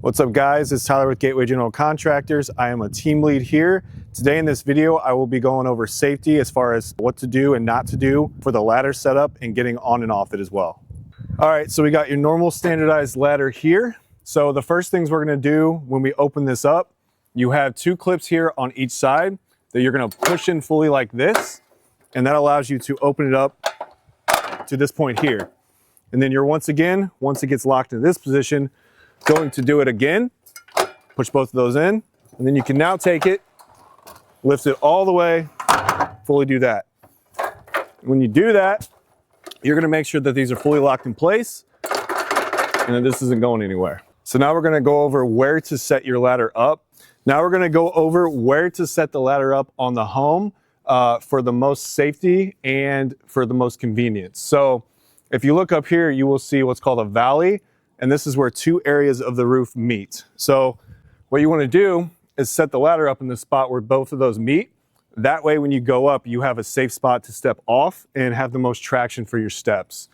What's up guys, it's Tyler with Gateway General Contractors. I am a team lead here. Today in this video, I will be going over safety as far as what to do and not to do for the ladder setup and getting on and off it as well. All right, so we got your normal standardized ladder here. So the first things we're gonna do when we open this up, you have two clips here on each side that you're gonna push in fully like this, and that allows you to open it up to this point here. And then you're once it gets locked in this position, going to do it again, push both of those in, and then you can now take it, lift it all the way, fully do that. When you do that, you're gonna make sure that these are fully locked in place and that this isn't going anywhere. So now we're gonna go over where to set your ladder up. Now we're gonna go over where to set the ladder up on the home for the most safety and for the most convenience. So if you look up here, you will see what's called a valley. And this is where two areas of the roof meet. So what you want to do is set the ladder up in the spot where both of those meet. That way, when you go up, you have a safe spot to step off and have the most traction for your steps.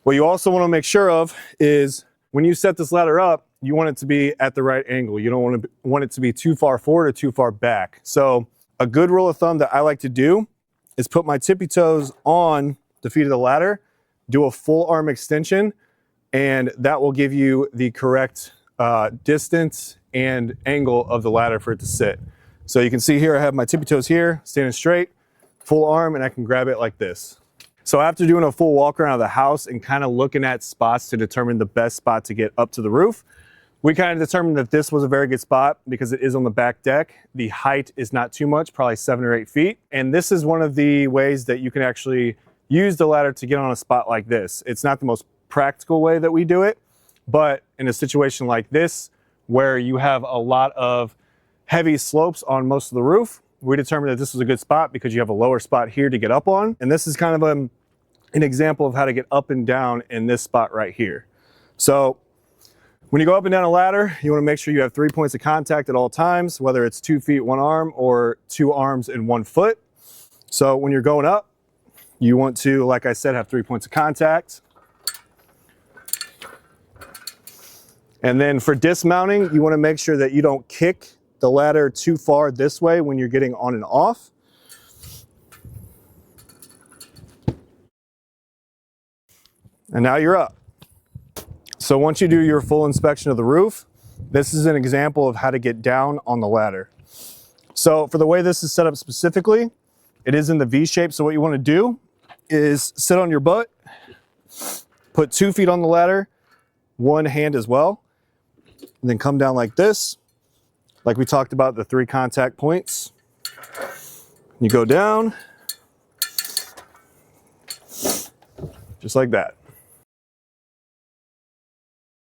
What you also want to make sure of is when you set this ladder up, you want it to be at the right angle. You don't want it to be too far forward or too far back. So a good rule of thumb that I like to do is put my tippy toes on the feet of the ladder, do a full arm extension, and that will give you the correct distance and angle of the ladder for it to sit. So you can see here, I have my tippy toes here, standing straight, full arm, and I can grab it like this. So after doing a full walk around of the house and kind of looking at spots to determine the best spot to get up to the roof, we kind of determined that this was a very good spot because it is on the back deck. The height is not too much, probably 7 or 8 feet. And this is one of the ways that you can actually use the ladder to get on a spot like this. It's not the most practical way that we do it, but in a situation like this where you have a lot of heavy slopes on most of the roof, we determined that this was a good spot because you have a lower spot here to get up on, and this is kind of an example of how to get up and down in this spot right here. So when you go up and down a ladder, you want to make sure you have 3 points of contact at all times, whether it's 2 feet 1 arm or 2 arms and 1 foot. So when you're going up, you want to, like I said, have 3 points of contact. And then for dismounting, you want to make sure that you don't kick the ladder too far this way when you're getting on and off. And now you're up. So once you do your full inspection of the roof, this is an example of how to get down on the ladder. So for the way this is set up specifically, it is in the V shape. So what you want to do is sit on your butt, put 2 feet on the ladder, 1 hand as well, and then come down like this, like we talked about the 3 contact points. You go down, just like that.